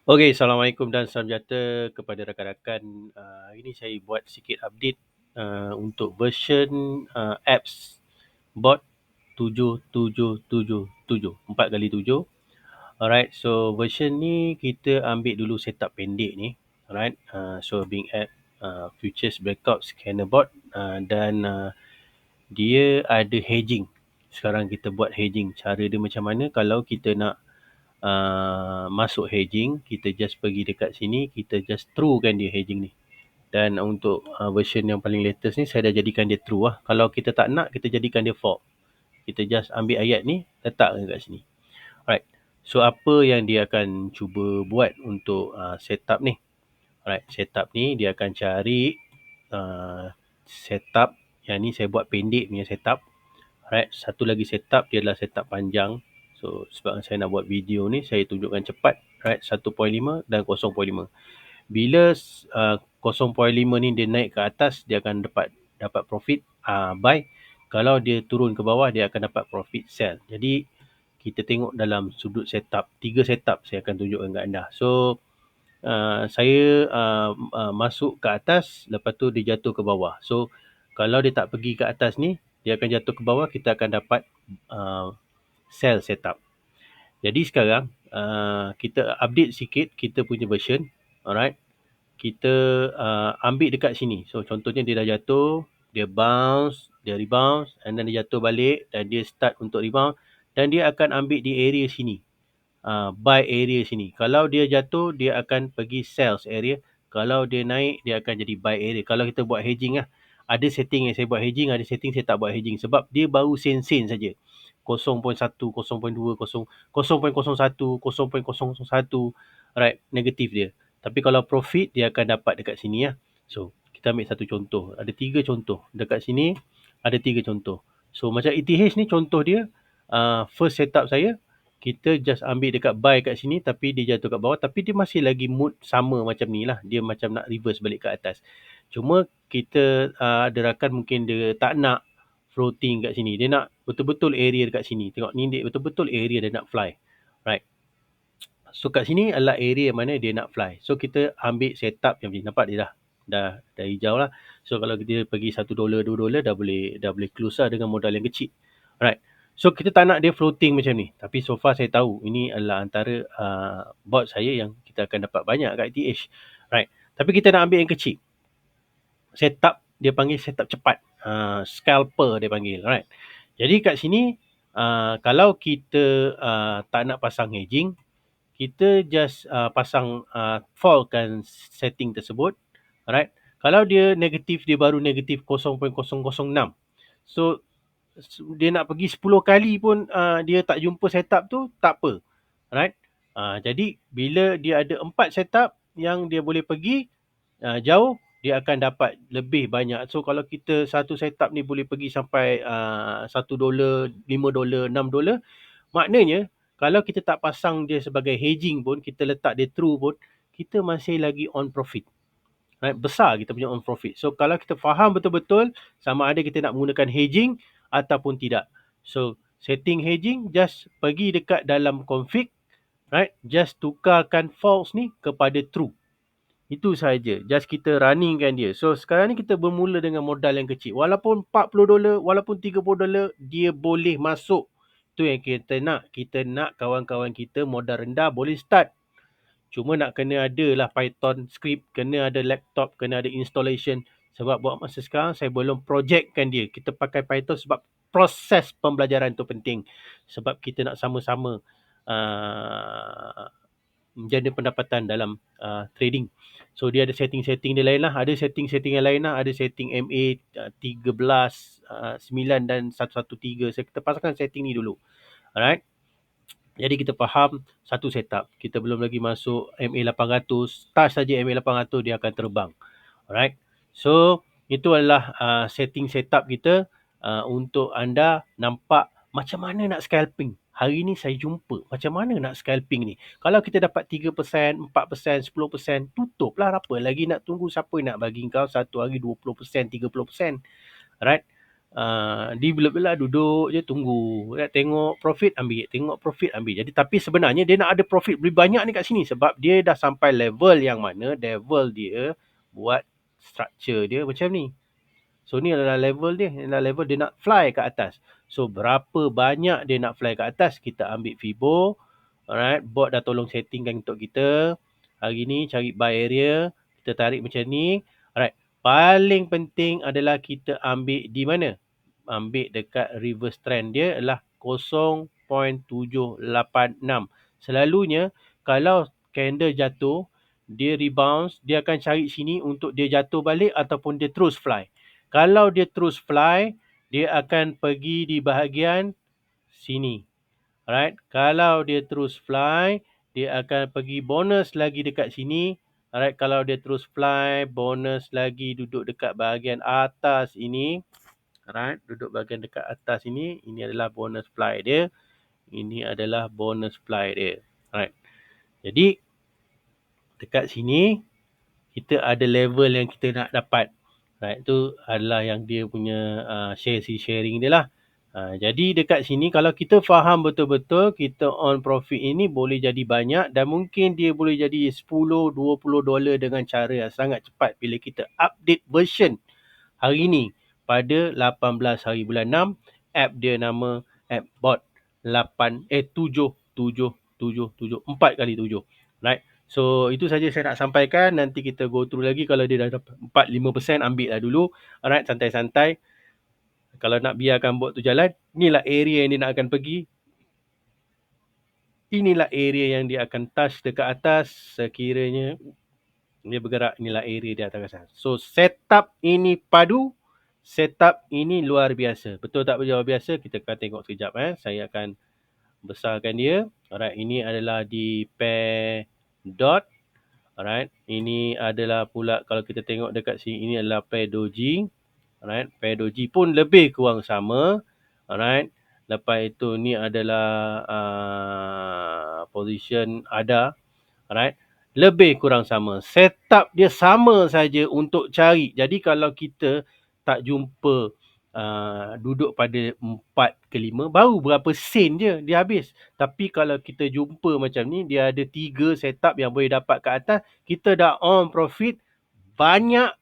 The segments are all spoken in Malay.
Okey, Assalamualaikum dan salam sejahtera kepada rakan-rakan. Hari ini saya buat sikit update untuk version apps bot 7777, 4x7. Alright, so version ni kita ambil dulu setup pendek ni. Alright, so Bing App Futures Breakout Scanner Bot, dan dia ada hedging. Sekarang kita buat hedging. Cara dia macam mana kalau kita nak masuk hedging, kita just pergi dekat sini, kita just true kan dia hedging ni. Dan untuk version yang paling latest ni, saya dah jadikan dia true lah. Kalau kita tak nak, kita jadikan dia false. Kita just ambil ayat ni, letak dekat sini. Alright, so apa yang dia akan cuba buat untuk setup ni? Alright, setup ni dia akan cari setup. Yang ni saya buat pendek punya setup. Alright, satu lagi setup dia adalah setup panjang. So sebab saya nak buat video ni, saya tunjukkan cepat. Right, 1.5 dan 0.5. Bila 0.5 ni dia naik ke atas, dia akan dapat profit buy. Kalau dia turun ke bawah, dia akan dapat profit sell. Jadi kita tengok dalam sudut setup, 3 setup saya akan tunjukkan kepada anda. So saya masuk ke atas, lepas tu dia jatuh ke bawah. So kalau dia tak pergi ke atas ni, dia akan jatuh ke bawah, kita akan dapat sell setup. Jadi sekarang kita update sikit kita punya version. Alright, kita ambil dekat sini. So contohnya dia dah jatuh, dia bounce, dia rebound, and then dia jatuh balik dan dia start untuk rebound, dan dia akan ambil di area sini, buy area sini. Kalau dia jatuh, dia akan pergi sales area. Kalau dia naik, dia akan jadi buy area. Kalau kita buat hedging lah, ada setting yang saya buat hedging, ada setting saya tak buat hedging. Sebab dia baru sen-sen saja. 0.1, 0.2, 0.01, 0.001. Right, negatif dia. Tapi kalau profit, dia akan dapat dekat sini ya. So, kita ambil satu contoh. Ada 3 contoh. Dekat sini, ada 3 contoh. So, macam ETH ni contoh dia, first setup saya, kita just ambil dekat buy kat sini, tapi dia jatuh kat bawah. Tapi dia masih lagi mood sama macam ni lah. Dia macam nak reverse balik ke atas. Cuma kita ada rakan mungkin dia tak nak floating kat sini. Dia nak betul-betul area dekat sini. Tengok ni dia betul-betul area dia nak fly. Right. So kat sini adalah area mana dia nak fly. So kita ambil setup yang ni. Nampak dia dah hijau lah. So kalau kita pergi $1, $2 dah boleh close lah dengan modal yang kecil. Right. So kita tak nak dia floating macam ni. Tapi so far saya tahu ini adalah antara bot saya yang kita akan dapat banyak kat ETH. Right. Tapi kita nak ambil yang kecil. Setup dia panggil setup cepat. Scalper dia panggil. Right. Jadi kat sini kalau kita tak nak pasang hedging, kita just pasang fallkan setting tersebut. Alright. Kalau dia negatif, dia baru negatif 0.006. So dia nak pergi 10 kali pun dia tak jumpa setup tu, tak apa. Alright. Jadi bila dia ada 4 setup yang dia boleh pergi jauh, dia akan dapat lebih banyak. So kalau kita satu setup ni boleh pergi sampai $1, $5, $6, maknanya kalau kita tak pasang dia sebagai hedging pun, kita letak dia true pun, kita masih lagi on profit. Right? Besar kita punya on profit. So kalau kita faham betul-betul sama ada kita nak menggunakan hedging ataupun tidak. So setting hedging, just pergi dekat dalam config, right? Just tukarkan false ni kepada true. Itu sahaja. Just kita runningkan dia. So sekarang ni kita bermula dengan modal yang kecil. Walaupun $40, walaupun $30, dia boleh masuk. Itu yang kita nak. Kita nak kawan-kawan kita modal rendah boleh start. Cuma nak kena ada lah Python script, kena ada laptop, kena ada installation. Sebab buat masa sekarang saya belum projectkan dia. Kita pakai Python sebab proses pembelajaran tu penting. Sebab kita nak sama-sama menjana pendapatan dalam trading. So dia ada setting-setting dia lain lah. Ada setting-setting yang lain lah. Ada setting MA 13, 9 dan 113. Kita pasangkan setting ni dulu. Alright. Jadi kita faham satu setup. Kita belum lagi masuk MA 800. Touch saja MA 800 dia akan terbang. Alright. So itu adalah setting setup kita untuk anda nampak macam mana nak scalping. Hari ni saya jumpa macam mana nak scalping ni. Kalau kita dapat 3%, 4%, 10%, tutuplah, apa lagi nak tunggu. Siapa nak bagi kau satu hari 20%, 30%. Alright. Dia bila duduk je tunggu. Tengok profit ambil, tengok profit ambil. Jadi tapi sebenarnya dia nak ada profit lebih banyak ni kat sini sebab dia dah sampai level yang mana level dia buat structure dia macam ni. So ni adalah level dia, adalah level dia nak fly ke atas. So berapa banyak dia nak fly ke atas, kita ambil Fibo. Alright, bot dah tolong settingkan untuk kita. Hari ni cari buy area, kita tarik macam ni. Alright, paling penting adalah kita ambil di mana? Ambil dekat reverse trend dia adalah 0.786. Selalunya kalau candle jatuh, dia rebounce, dia akan cari sini untuk dia jatuh balik ataupun dia terus fly. Kalau dia terus fly, dia akan pergi di bahagian sini. Alright, kalau dia terus fly, dia akan pergi bonus lagi dekat sini. Alright, kalau dia terus fly, bonus lagi duduk dekat bahagian atas ini. Alright, duduk bahagian dekat atas ini. Ini adalah bonus fly dia. Ini adalah bonus fly dia. Alright. Jadi, dekat sini, kita ada level yang kita nak dapat. Right, itu adalah yang dia punya sharing dia lah. Jadi dekat sini kalau kita faham betul-betul kita on profit ini boleh jadi banyak dan mungkin dia boleh jadi $10-20 dengan cara yang sangat cepat bila kita update version hari ni pada 18 hari bulan 6. App dia nama app bot 77774 kali 7. Right. So itu saja saya nak sampaikan. Nanti kita go through lagi. Kalau dia dah dapat 4-5% ambil lah dulu. Alright, santai-santai. Kalau nak biarkan bot tu jalan, inilah area yang dia nak akan pergi. Inilah area yang dia akan touch dekat atas. Sekiranya dia bergerak, inilah area dia atas. So setup ini padu. Setup ini luar biasa. Betul tak luar biasa? Kita akan tengok sekejap. Saya akan besarkan dia. Alright, ini adalah di pair dot. Alright, ini adalah pula kalau kita tengok dekat sini, ini adalah pair doji. Alright, pair doji pun lebih kurang sama. Alright, lepas itu ni adalah position ada. Alright, lebih kurang sama. Setup dia sama saja untuk cari. Jadi kalau kita tak jumpa duduk pada 4 ke 5, baru berapa sen je dia habis. Tapi kalau kita jumpa macam ni, dia ada 3 setup yang boleh dapat ke atas, kita dah on profit, banyak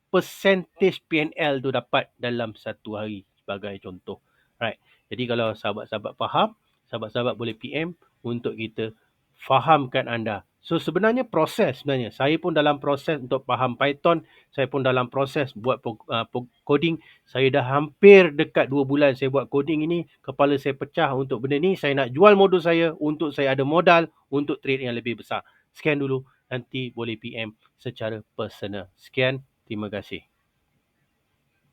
percentage PNL tu dapat dalam satu hari sebagai contoh. Right. Jadi kalau sahabat-sahabat faham, sahabat-sahabat boleh PM untuk kita fahamkan anda. So sebenarnya proses sebenarnya. Saya pun dalam proses untuk faham Python. Saya pun dalam proses buat coding. Saya dah hampir dekat 2 bulan saya buat coding ini. Kepala saya pecah untuk benda ni. Saya nak jual modul saya untuk saya ada modal untuk trade yang lebih besar. Sekian dulu. Nanti boleh PM secara personal. Sekian. Terima kasih.